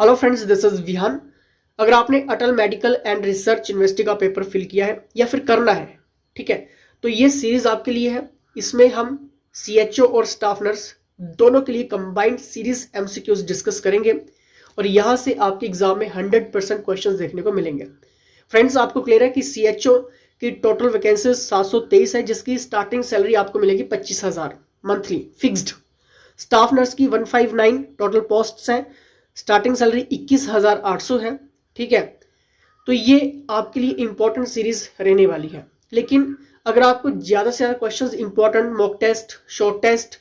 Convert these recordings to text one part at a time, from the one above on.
Hello friends, this is Vihaan. अगर आपने Atal medical and research university का पेपर फिल किया है या फिर करना है, ठीक है, तो ये सीरीज आपके लिए है। इसमें हम सीएचओ और स्टाफ नर्स दोनों के लिए कंबाइंड सीरीज एमसीक्यूज डिस्कस करेंगे और यहाँ से आपके एग्जाम में 100% क्वेश्चंस देखने को मिलेंगे। फ्रेंड्स, आपको क्लियर है कि सीएचओ की टोटल वैकेंसीज 723 है, जिसकी स्टार्टिंग सैलरी आपको मिलेगी 25,000 मंथली फिक्स्ड। स्टाफ नर्स की 159 टोटल पोस्ट्स हैं, स्टार्टिंग सैलरी 21,800 है। ठीक है, तो ये आपके लिए इंपॉर्टेंट सीरीज रहने वाली है। लेकिन अगर आपको ज़्यादा से ज़्यादा questions important, mock test, short test,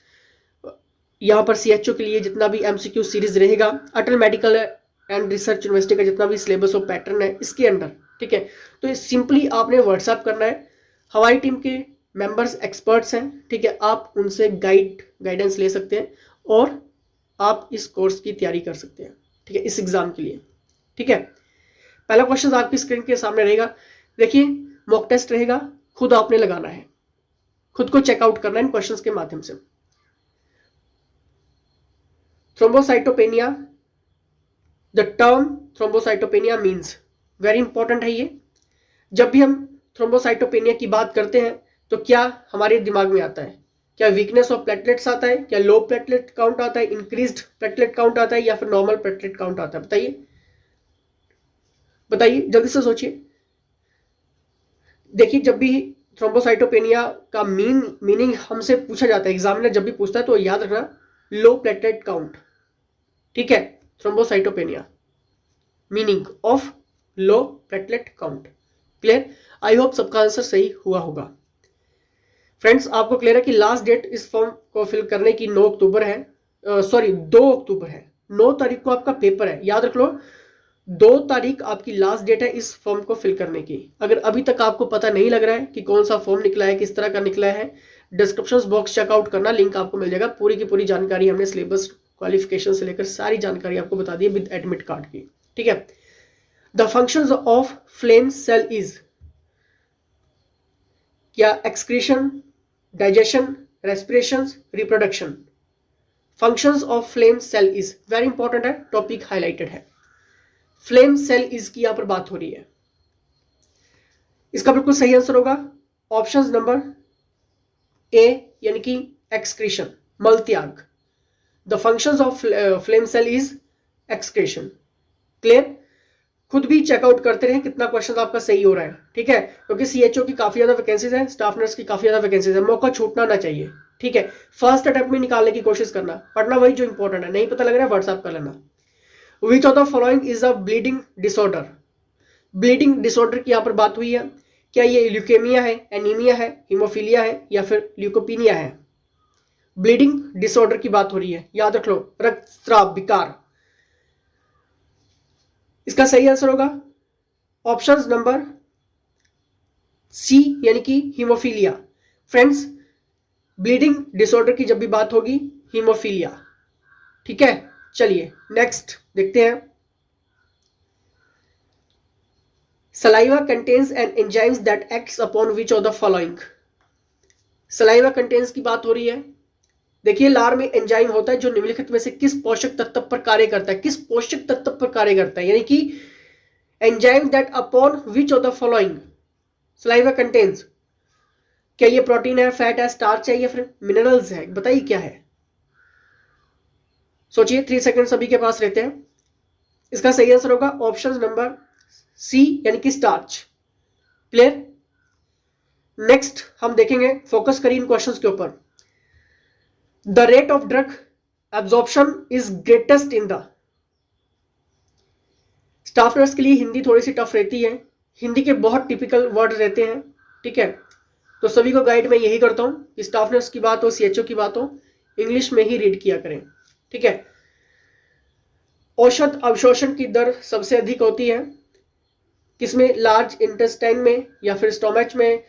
यहाँ पर सीएचओ के लिए जितना भी एमसीक्यू सीरीज रहेगा, अटल मेडिकल एंड रिसर्च यूनिवर्सिटी का जितना भी सिलेबस और पैटर्न है इसके अंडर, ठीक है, तो सिंपली आपने व्हाट्सएप करना है। हमारी टीम के मेंबर्स एक्सपर्ट्स हैं, ठीक है, आप उनसे गाइडेंस ले सकते हैं और आप इस कोर्स की तैयारी कर सकते हैं, ठीक है, इस एग्जाम के लिए। ठीक है, पहला क्वेश्चन आपकी स्क्रीन के सामने रहेगा। देखिए, मॉक टेस्ट रहेगा, खुद आपने लगाना है, खुद को चेकआउट करना है इन क्वेश्चंस के माध्यम से। Thrombocytopenia, the term thrombocytopenia means, very important है ये। जब भी हम थ्रोम्बोसाइटोपेनिया की बात करते हैं तो क्या हमारे दिमाग में आता है? क्या वीकनेस ऑफ प्लेटलेट्स आता है, क्या लो प्लेटलेट काउंट आता है, इंक्रीज्ड प्लेटलेट काउंट आता है, या फिर नॉर्मल प्लेटलेट काउंट आता है? बताइए बताइए, जल्दी से सोचिए। देखिए, जब भी थ्रोम्बोसाइटोपेनिया का मीनिंग हमसे पूछा जाता है, एग्जामिनर जब भी पूछता है तो याद रखना, लो प्लेटलेट काउंट। ठीक है, thrombocytopenia meaning of low platelet count. Clear? I hope सबका आंसर सही हुआ होगा। फ्रेंड्स, आपको क्लियर है कि लास्ट डेट इस फॉर्म को फिल करने की 9 अक्टूबर है, सॉरी 2 अक्टूबर है। 9 तारीख को आपका पेपर है, याद रख लो। 2 तारीख आपकी लास्ट डेट है इस फॉर्म को फिल करने की। अगर अभी तक आपको पता नहीं लग रहा है कि कौन सा फॉर्म निकला है, किस तरह का निकला है, डिस्क्रिप्शन बॉक्स चेकआउट करना, लिंक आपको मिल जाएगा। पूरी की पूरी जानकारी हमने सिलेबस, क्वालिफिकेशन से लेकर सारी जानकारी आपको बता दी है विद एडमिट कार्ड की। ठीक है, the functions of flame cell is, क्या excretion, digestion, respiration, reproduction. Functions of flame cell is very important है, टॉपिक हाईलाइटेड है। फ्लेम सेल इज की यहां पर बात हो रही है। इसका बिल्कुल सही आंसर होगा ऑप्शन नंबर ए, यानी कि एक्सक्रीशन, मल त्याग। The functions of flame cell is excretion. Clear? खुद भी चेकआउट करते रहे कितना क्वेश्चन आपका सही हो रहा है, ठीक है, क्योंकि सीएचओ की काफी ज्यादा वैकेंसीज है, स्टाफ नर्स की काफी ज्यादा वैकेंसीज है, मौका छूटना ना चाहिए। ठीक है, फर्स्ट अटेम्प्ट में निकालने की कोशिश करना, पढ़ना वही जो इंपॉर्टेंट है। नहीं पता लग रहा है, व्हाट्सएप कर लेना। विच of the following is a bleeding disorder. Bleeding disorder की यहां पर बात हुई है। क्या ये ल्यूकेमिया है, एनीमिया है, हीमोफीलिया है, या फिर ल्यूकोपीनिया है? ब्लीडिंग डिसऑर्डर की बात हो रही है, याद रख लो, रक्तस्राव विकार। इसका सही आंसर होगा ऑप्शन नंबर सी, यानी कि हीमोफीलिया। फ्रेंड्स, ब्लीडिंग डिसऑर्डर की जब भी बात होगी, हीमोफीलिया। ठीक है, चलिए नेक्स्ट देखते हैं। Saliva contains an enzymes that acts upon which of the following. Saliva contains की बात हो रही है। देखिए, लार में एंजाइम होता है जो निम्नलिखित में से किस पोषक तत्व पर कार्य करता है, किस पोषक तत्व पर कार्य करता है, यानी कि enzyme that upon which of the following saliva contains. क्या ये प्रोटीन है, फैट है, स्टार्च है, या फिर मिनरल्स है? बताइए क्या है। सोचिए, 3 सेकंड सभी के पास रहते हैं। इसका सही आंसर होगा ऑप्शन नंबर सी, यानी कि स्टार्च। क्लियर? नेक्स्ट हम देखेंगे, फोकस करिए इन क्वेश्चंस के ऊपर। The rate of drug absorption is greatest in the. Staff nurse के लिए हिंदी थोड़ी सी टफ रहती है, हिंदी के बहुत टिपिकल वर्ड रहते हैं। ठीक है, तो सभी को गाइड मैं यही करता हूं कि स्टाफ नर्स की बात हो, सीएचओ की बात हो, इंग्लिश में ही रीड किया करें। ठीक है, औषध अवशोषण की दर सबसे अधिक होती है किसमें? लार्ज इंटेस्टाइन में, या फिर स्टोमच में,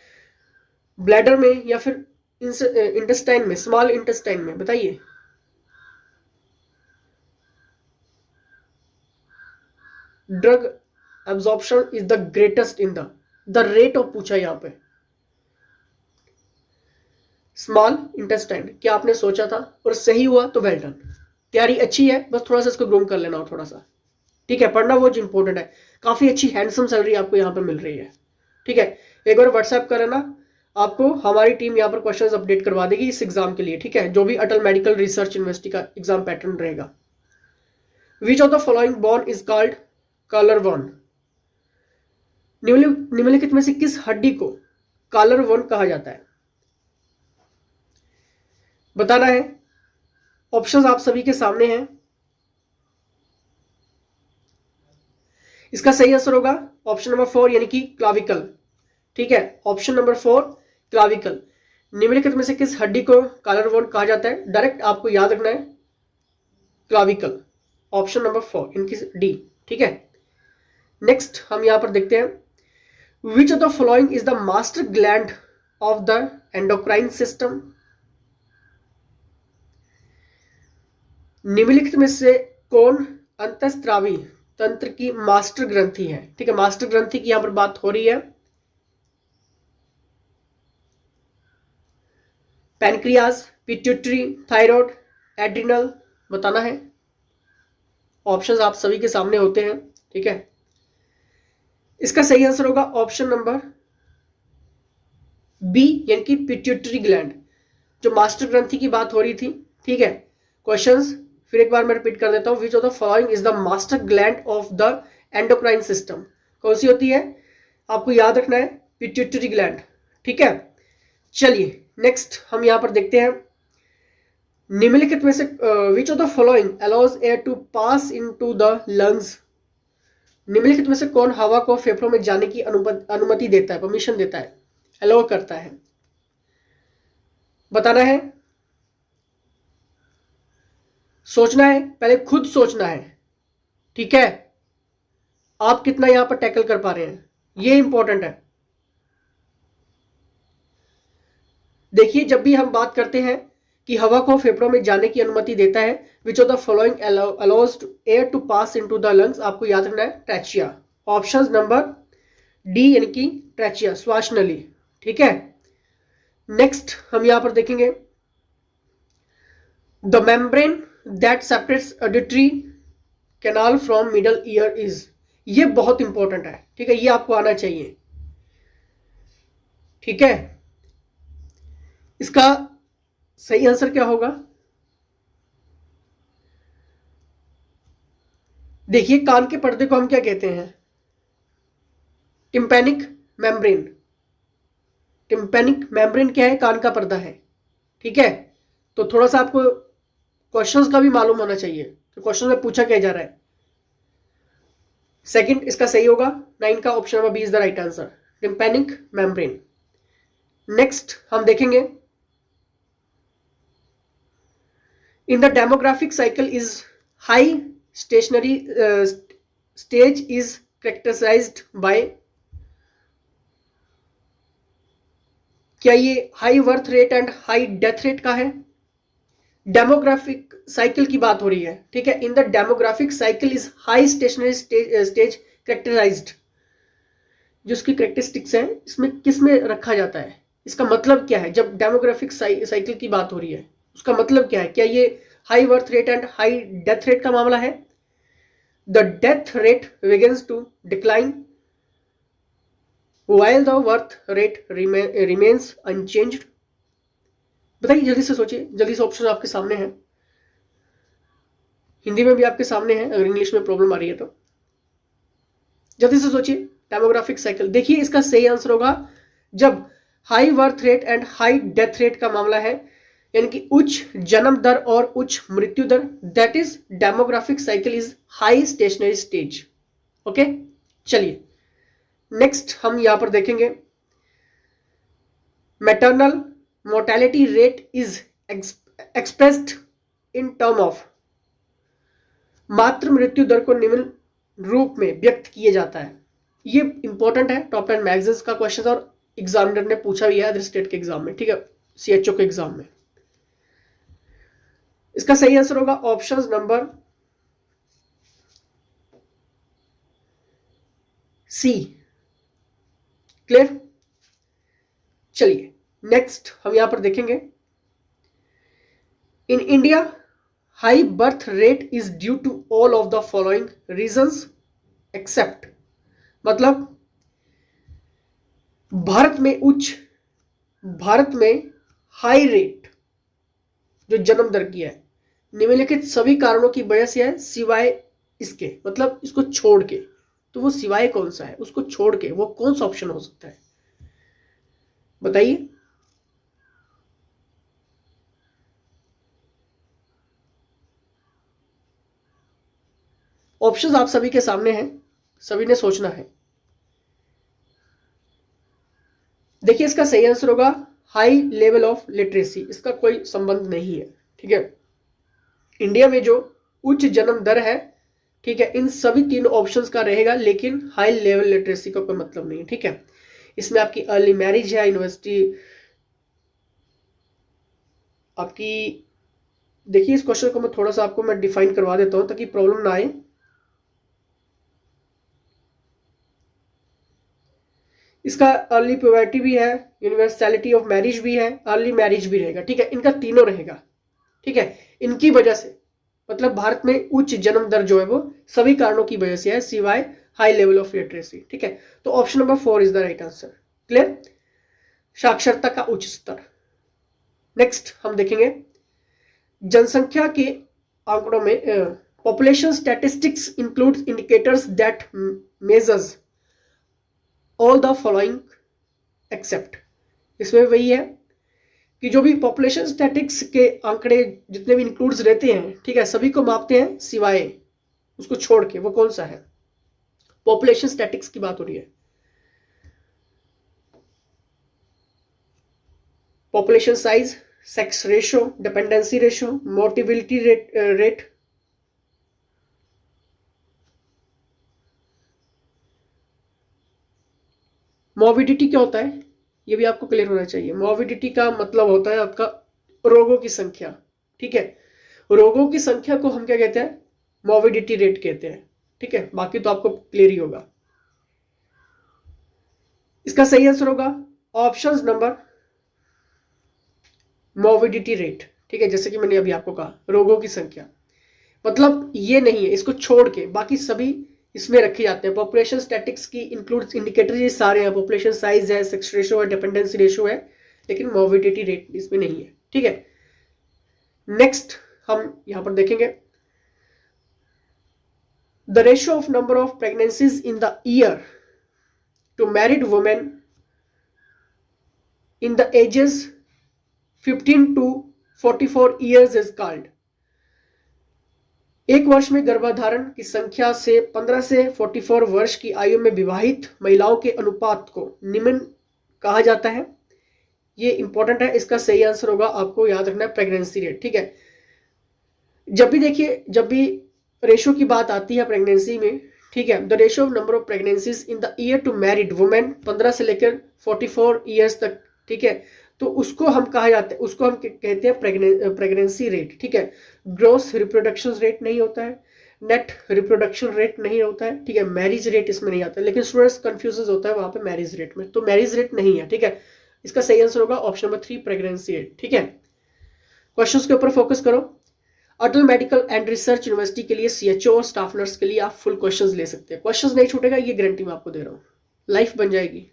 ब्लैडर में, या फिर इंटेस्टाइन में, स्मॉल इंटेस्टाइन में? बताइए। Drug absorption is the greatest in the rate of पूछा यहां पे, स्मॉल इंटेस्टाइन। क्या आपने सोचा था और सही हुआ तो वेल डन, तैयारी अच्छी है, बस थोड़ा सा इसको ग्रूम कर लेना और थोड़ा सा। ठीक है, पढ़ना वो जो इंपॉर्टेंट है। काफी अच्छी हैंडसम सैलरी आपको यहाँ पर मिल रही है। ठीक है, एक बार व्हाट्सएप कर लेना, आपको हमारी टीम यहाँ पर क्वेश्चंस अपडेट करवा देगी इस एग्जाम के लिए। ठीक है, जो भी अटल मेडिकल रिसर्च यूनिवर्सिटी का एग्जाम पैटर्न रहेगा। Which of the following bone is called collar bone? निम्नलिखित में से किस हड्डी को कॉलर बोन कहा जाता है? बताना है। ऑप्शंस आप सभी के सामने हैं। इसका सही आंसर होगा ऑप्शन नंबर 4 यानी कि क्लाविकल। ठीक है, ऑप्शन नंबर 4 क्लाविकल। निम्नलिखित में से किस हड्डी को कॉलर बोन कहा जाता है? डायरेक्ट आपको याद रखना है क्लाविकल, ऑप्शन नंबर 4 इनकी डी। ठीक है, नेक्स्ट हम यहां पर देखते हैं विच of the following is the master gland of the endocrine system? निम्नलिखित में से कौन अंतःस्रावी तंत्र की मास्टर ग्रंथि है? ठीक है, मास्टर ग्रंथि की यहां पर बात हो रही है। पैनक्रियाज, पिट्यूटरी, थायराइड, एड्रिनल, बताना है। ऑप्शंस आप सभी के सामने होते हैं। ठीक है, इसका सही आंसर होगा ऑप्शन नंबर बी यानी कि पिट्यूटरी ग्लैंड, जो मास्टर ग्रंथि की बात हो रही थी। ठीक है, क्वेश्चंस फिर एक बार मैं रिपीट कर देता हूं। विच of the following is the master gland of the endocrine system? कौन सी होती है? आपको याद रखना है पिट्यूटरी ग्लैंड। ठीक है, चलिए नेक्स्ट हम यहां पर देखते हैं निम्नलिखित में से which of the following allows air to pass into the lungs? निम्नलिखित में से कौन हवा को फेफड़ों में जाने की अनुमति देता है, परमिशन देता है, अलाउ करता है? बताना है। सोचना है, पहले खुद सोचना है। ठीक है, आप कितना यहां पर टैकल कर पा रहे हैं, ये इंपॉर्टेंट है। देखिए, जब भी हम बात करते हैं कि हवा को फेफड़ों में जाने की अनुमति देता है, which of the following allows air to pass into the lungs, आपको याद रखना है ट्रैचिया, ऑप्शन नंबर डी यानी कि ट्रैचिया, श्वास नली। ठीक है, नेक्स्ट हम यहां पर देखेंगे the membrane that separates auditory canal from middle ear is, ये बहुत इंपॉर्टेंट है। ठीक है, ये आपको आना चाहिए। ठीक है, इसका सही आंसर क्या होगा? देखिए, कान के पर्दे को हम क्या कहते हैं? Tympanic membrane. टिम्पैनिक मेम्ब्रेन क्या है? कान का पर्दा है। ठीक है, तो थोड़ा सा आपको क्वेश्चंस का भी मालूम होना चाहिए तो क्वेश्चन में पूछा क्या जा रहा है। सेकंड इसका सही होगा 9 का option number B is the right answer, tympanic membrane. Next हम देखेंगे in the demographic cycle is high stationary stage is characterized by, क्या ये high birth rate and high death rate का है? डेमोग्राफिक साइकिल की बात हो रही है। ठीक है, in the demographic cycle is high stationary stage characterized, जो उसकी कैरेक्टरिस्टिक्स हैं इसमें किस में रखा जाता है? इसका मतलब क्या है? जब डेमोग्राफिक साइकिल की बात हो रही है उसका मतलब क्या है? क्या ये high birth rate and high death rate का मामला है? The death rate begins to decline while the birth rate remains unchanged। बताइए, जल्दी से सोचिए, जल्दी से, ऑप्शन आपके सामने हैं, हिंदी में भी आपके सामने है, अगर इंग्लिश में प्रॉब्लम आ रही है तो जल्दी से सोचिए। डेमोग्राफिक साइकिल, देखिए इसका सही आंसर होगा जब high birth rate and high death rate का मामला है, यानी कि उच्च जन्म दर और उच्च मृत्यु दर, that is demographic cycle is high stationary stage. Okay, चलिए नेक्स्ट हम यहां पर देखेंगे maternal mortality rate is expressed in term of, मातृ मृत्यु दर को निम्न रूप में व्यक्त किया जाता है। ये इंपॉर्टेंट है, टॉप 10 मैगजीन्स का क्वेश्चन और एग्जामिनर ने पूछा भी है अदर स्टेट के एग्जाम में। ठीक है, सीएचओ के एग्जाम में। इसका सही आंसर होगा ऑप्शन नंबर सी। क्लियर? चलिए नेक्स्ट हम यहां पर देखेंगे in India high birth rate is due to all of the following reasons except, मतलब भारत में हाई रेट जो जन्म दर की है निम्नलिखित सभी कारणों की वजह से है सिवाय इसके, मतलब इसको छोड़ के। तो वो सिवाय कौन सा है, उसको छोड़ के वो कौन सा ऑप्शन हो सकता है, बताइए। ऑप्शंस आप सभी के सामने हैं, सभी ने सोचना है। देखिए इसका सही आंसर होगा हाई लेवल ऑफ लिटरेसी, इसका कोई संबंध नहीं है। ठीक है, इंडिया में जो उच्च जन्म दर है, ठीक है, इन सभी तीन ऑप्शंस का रहेगा, लेकिन हाई लेवल लिटरेसी का कोई मतलब नहीं है। ठीक है, इसमें आपकी अर्ली मैरिज है, यूनिवर्सिटी आपकी। देखिए इस क्वेश्चन को मैं थोड़ा सा आपको मैं डिफाइन करवा देता हूं ताकि प्रॉब्लम ना आए। इसका अर्ली प्यूबर्टी भी है, यूनिवर्सैलिटी ऑफ मैरिज भी है, अर्ली मैरिज भी रहेगा। ठीक है, इनका तीनों रहेगा। ठीक है, इनकी वजह से मतलब भारत में उच्च जन्म दर जो है वो सभी कारणों की वजह से है सिवाय हाई लेवल ऑफ लिटरेसी। ठीक है, तो option number 4 is the right answer. Clear, साक्षरता का उच्च स्तर। नेक्स्ट हम देखेंगे जनसंख्या के आंकड़ों में population statistics includes indicators that measures all the following except. इसमें वही है कि जो भी पॉपुलेशन स्टैटिक्स के आंकड़े जितने भी इंक्लूड्स रहते हैं, ठीक है, सभी को मापते हैं सिवाय उसको छोड़ के, वो कौन सा है। पॉपुलेशन स्टैटिक्स की बात हो रही है। Population size, sex ratio, dependency ratio, mortality rate. Morbidity क्या होता है ये भी आपको क्लियर होना चाहिए। मॉर्बिडिटी का मतलब होता है आपका रोगों की संख्या। ठीक है, रोगों की संख्या को हम क्या कहते हैं, मॉर्बिडिटी रेट कहते हैं। ठीक है, बाकी तो आपको क्लियर ही होगा। इसका सही आंसर होगा ऑप्शन नंबर मॉर्बिडिटी रेट। ठीक है, जैसे कि मैंने अभी आपको कहा रोगों की संख्या, मतलब ये नहीं है, इसको छोड़ के बाकी सभी इसमें रखे जाते हैं। पॉपुलेशन स्टैटिक्स की इंक्लूड्स इंडिकेटर ये सारे हैं, पॉपुलेशन साइज है, सेक्स रेशो है, डिपेंडेंसी रेशो है, लेकिन मॉर्बिडिटी रेट इसमें नहीं है। ठीक है, नेक्स्ट हम यहां पर देखेंगे the ratio of number of pregnancies in the year to married women in the ages 15 to 44 years is called। एक वर्ष में गर्भाधारण की संख्या से 15 से 44 वर्ष की आयु में विवाहित महिलाओं के अनुपात को निम्न कहा जाता है। ये इंपॉर्टेंट है, इसका सही आंसर होगा, आपको याद रखना है, प्रेगनेंसी रेट। ठीक है, जब भी देखिए, जब भी रेशो की बात आती है प्रेगनेंसी में, ठीक है, the ratio of number of pregnancies in the year to married women 15 से लेकर 44 ईयर्स तक, ठीक है, तो उसको हम कहा जाता है, उसको हम कहते हैं प्रेगनेंसी रेट। ठीक है, ग्रोस रिप्रोडक्शन रेट नहीं होता है, नेट रिप्रोडक्शन रेट नहीं होता है। ठीक है, मैरिज रेट इसमें नहीं आता, लेकिन स्टूडेंट्स कंफ्यूज होता है वहां पे मैरिज रेट में, तो मैरिज रेट नहीं है। ठीक है, इसका सही आंसर होगा ऑप्शन नंबर 3 प्रेगनेंसी रेट। ठीक है, क्वेश्चंस के ऊपर फोकस करो। अटल मेडिकल एंड रिसर्च यूनिवर्सिटी के लिए सीएचओ और स्टाफ नर्स के लिए आप फुल क्वेश्चंस ले सकते हैं, क्वेश्चंस नहीं छूटेगा, ये गारंटी मैं आपको दे रहा हूँ, लाइफ बन जाएगी।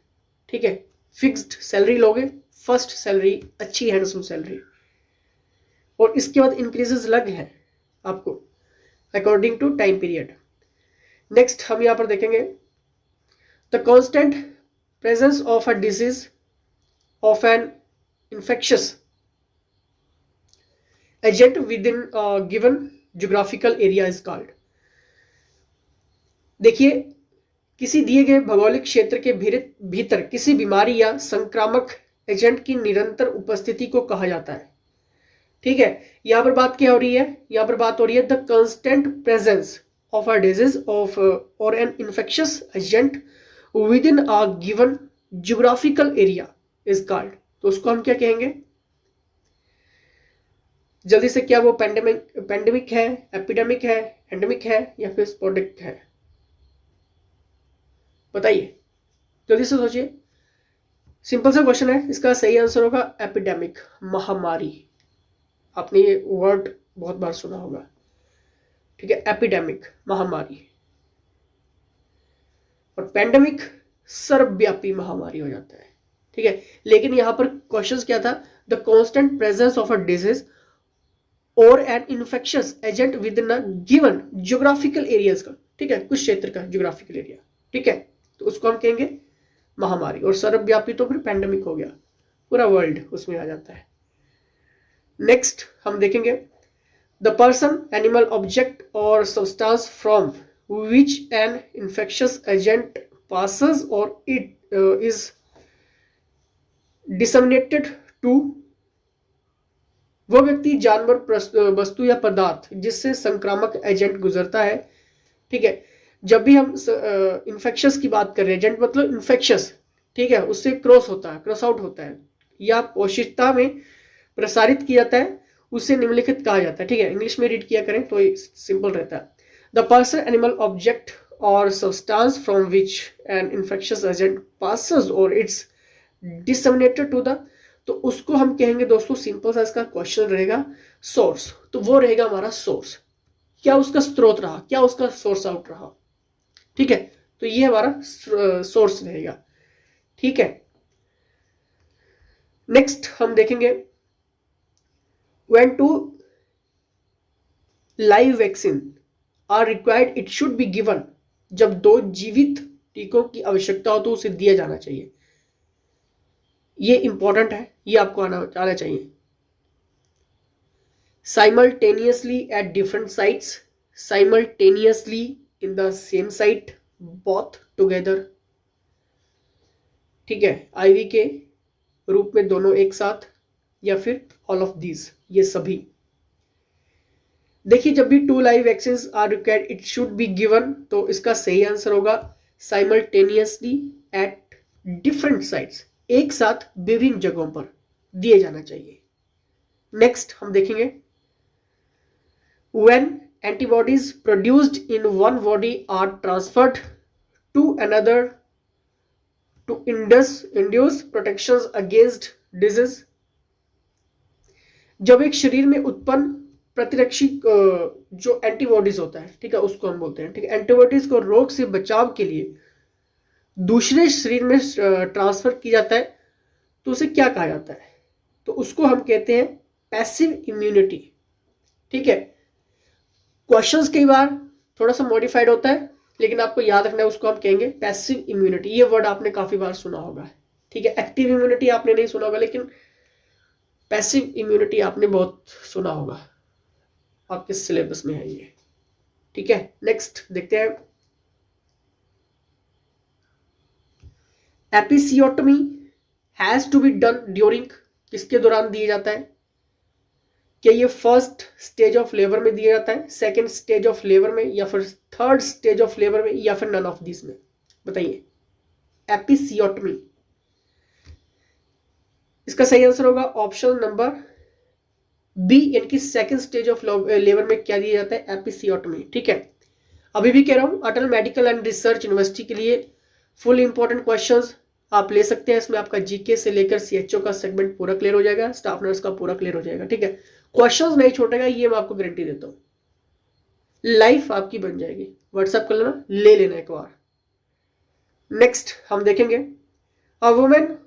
ठीक है, फिक्स्ड सैलरी लोगे, फर्स्ट सैलरी अच्छी हैंडसम सैलरी, और इसके बाद इंक्रीजेस लग है आपको according to time period. Next हम यहां पर देखेंगे the constant presence of a disease of an infectious agent within given geographical area is called. देखिए किसी दिए गए भौगोलिक क्षेत्र के भीतर किसी बीमारी या संक्रामक एजेंट की निरंतर उपस्थिति को कहा जाता है। ठीक है, यहां पर बात क्या हो रही है, यहां पर बात हो रही है the constant presence of a disease of or an infectious agent within a given geographical area is called. तो उसको हम क्या कहेंगे, जल्दी से, क्या वो पेंडेमिक है, एपिडेमिक है, एंडेमिक है, या फिर स्पोडिक है, बताइए, जल्दी से सोचिए। सिंपल सा क्वेश्चन है, इसका सही आंसर होगा एपिडेमिक, महामारी। आपने ये वर्ड बहुत बार सुना होगा, ठीक है। एपिडेमिक महामारी, और पेंडेमिक सर्वव्यापी महामारी हो जाता है, ठीक है। लेकिन यहां पर क्वेश्चन क्या था, the constant presence of a disease or an infectious agent within a given geographical areas का, ठीक है, कुछ क्षेत्र का ज्योग्राफिकल एरिया, ठीक है, तो उसको हम कहेंगे महामारी। और सर्वव्यापी तो फिर पेंडेमिक हो गया, पूरा वर्ल्ड उसमें आ जाता है। नेक्स्ट हम देखेंगे द पर्सन, एनिमल, ऑब्जेक्ट और substance from which N infectious agent passes or it is disseminated to, वो व्यक्ति, जानवर, वस्तु या पदार्थ जिससे संक्रामक एजेंट गुजरता है, ठीक है। जब भी हम इन्फेक्शियस की बात कर रहे हैं, एजेंट मतलब इन्फेक्शियस, ठीक है, उससे क्रॉस होता है, क्रॉस आउट होता है या पोषिता में प्रसारित किया जाता है, उसे निम्नलिखित कहा जाता है, ठीक है। इंग्लिश में रीड किया करें तो सिंपल रहता है। The person, animal, object or substance from which an infectious agent passes or it's disseminated to the, तो उसको हम कहेंगे दोस्तों, सिंपल सा इसका क्वेश्चन रहेगा सोर्स, तो वो रहेगा हमारा सोर्स, क्या उसका स्रोत रहा, क्या उसका सोर्स आउट रहा, ठीक है, तो ये हमारा सोर्स रहेगा, ठीक है। नेक्स्ट हम देखेंगे when two live vaccine are required it should be given, जब दो जीवित टीकों की आवश्यकता हो तो उसे दिया जाना चाहिए। ये इंपॉर्टेंट है, ये आपको आना चाहिए। Simultaneously at different sites, simultaneously in the same site, both together, ठीक है, आईवी के रूप में दोनों एक साथ, या फिर ऑल ऑफ दीज, ये सभी। देखिए जब भी two live vaccine are required it should be given, तो इसका सही आंसर होगा साइमल्टेनियसली एट डिफरेंट साइट्स, एक साथ विभिन्न जगहों पर दिए जाना चाहिए। नेक्स्ट हम देखेंगे when antibodies produced in one body are transferred to another to induce protection against disease, जब एक शरीर में उत्पन्न प्रतिरक्षी जो एंटीबॉडीज होता है, ठीक है, उसको हम बोलते हैं, ठीक है, एंटीबॉडीज को रोग से बचाव के लिए दूसरे शरीर में ट्रांसफर किया जाता है, तो उसे क्या कहा जाता है, तो उसको हम कहते हैं पैसिव इम्यूनिटी, ठीक है। क्वेश्चंस कई बार थोड़ा सा मॉडिफाइड होता है, लेकिन आपको याद रखना है, उसको हम कहेंगे पैसिव इम्यूनिटी। ये वर्ड आपने काफी बार सुना होगा, ठीक है। एक्टिव इम्यूनिटी आपने नहीं सुना होगा, लेकिन पैसिव इम्यूनिटी आपने बहुत सुना होगा, आपके सिलेबस में है ये, ठीक है। नेक्स्ट देखते हैं episiotomy has to be done during, किसके दौरान दिया जाता है, क्या ये फर्स्ट स्टेज ऑफ लेबर में दिया जाता है, सेकंड स्टेज ऑफ लेबर में, या फिर थर्ड स्टेज ऑफ लेबर में, या फिर नन ऑफ दिस में, बताइए। एपिसियोटमी, इसका सही आंसर होगा ऑप्शन नंबर बी, यानी सेकंड स्टेज ऑफ लेबर में क्या दिया जाता है, एपिसियोटमी, ठीक है। अभी भी कह रहा हूं अटल मेडिकल एंड रिसर्च यूनिवर्सिटी के लिए फुल इंपॉर्टेंट क्वेश्चंस आप ले सकते हैं, इसमें आपका जीके से लेकर सीएचओ का सेगमेंट पूरा क्लियर हो जाएगा, स्टाफ नर्स का पूरा क्लियर हो जाएगा, ठीक है। क्वेश्चंस नहीं छूटेगा, ये मैं आपको गारंटी देता हूं, लाइफ आपकी बन जाएगी। व्हाट्सएप कर लेना, ले लेना एक बार। नेक्स्ट हम देखेंगे a women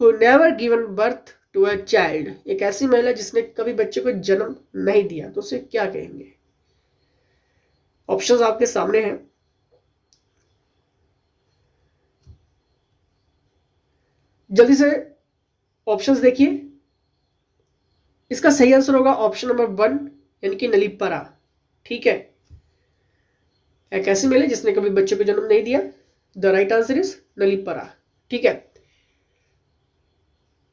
who never given birth to a child, एक ऐसी महिला जिसने कभी बच्चे को जन्म नहीं दिया, तो उसे क्या कहेंगे। ऑप्शंस आपके सामने हैं, जल्दी से ऑप्शंस देखिए। इसका सही आंसर होगा ऑप्शन नंबर 1, यानी कि नलीपरा, ठीक है। एक ऐसी महिला जिसने कभी बच्चे को जन्म नहीं दिया, द राइट आंसर इज नलीपरा, ठीक है।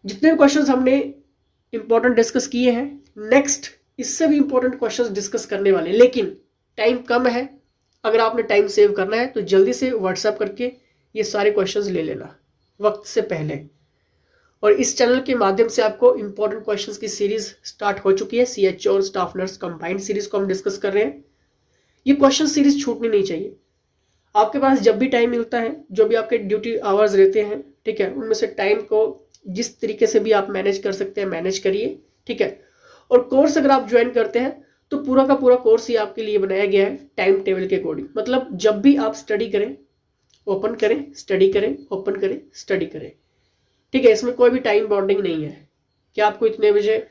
जितने भी क्वेश्चंस हमने इंपॉर्टेंट डिस्कस किए हैं, नेक्स्ट इससे भी इंपॉर्टेंट क्वेश्चंस डिस्कस करने वाले, लेकिन टाइम कम है। अगर आपने टाइम सेव करना है तो जल्दी से व्हाट्सएप करके ये सारे क्वेश्चंस ले लेना वक्त से पहले। और इस चैनल के माध्यम से आपको इंपॉर्टेंट क्वेश्चंस की सीरीज स्टार्ट हो चुकी है, सीएचओ और स्टाफ नर्स कंबाइंड सीरीज को हम डिस्कस कर रहे हैं। ये क्वेश्चन सीरीज छूटनी नहीं चाहिए। आपके पास जब भी टाइम मिलता है, जो भी आपके ड्यूटी आवर्स रहते हैं, ठीक है, उनमें से टाइम को जिस तरीके से भी आप मैनेज कर सकते हैं मैनेज करिए, ठीक है। और कोर्स अगर आप ज्वाइन करते हैं तो पूरा का पूरा कोर्स ही आपके लिए बनाया गया है टाइम टेबल के अकॉर्डिंग। मतलब जब भी आप स्टडी करें, ओपन करें, स्टडी करें, ओपन करें, स्टडी करें, ठीक है। इसमें कोई भी टाइम बाउंडिंग नहीं है कि आपको इतने बजे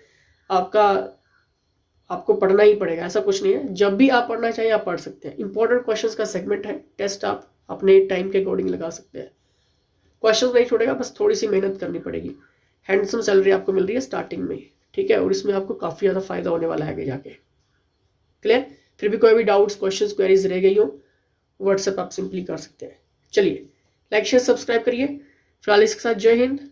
आपको पढ़ना ही पड़ेगा, ऐसा कुछ नहीं है। जब भी आप पढ़ना चाहिए आप पढ़ सकते हैं। इंपॉर्टेंट क्वेश्चंस का सेगमेंट है, टेस्ट आप अपने टाइम के अकॉर्डिंग लगा सकते हैं। क्वेश्चंस नहीं छोड़ेगा, बस थोड़ी सी मेहनत करनी पड़ेगी। हैंडसम सैलरी आपको मिल रही है स्टार्टिंग में, ठीक है, और इसमें आपको काफ़ी ज़्यादा फायदा होने वाला है आगे जाके। क्लियर? फिर भी कोई भी डाउट्स, क्वेश्चंस, क्वेरीज रह गई हो, व्हाट्सएप आप सिंपली कर सकते हैं। चलिए, लाइक शेयर सब्सक्राइब करिए। फिलहाल इसके साथ जय हिंद,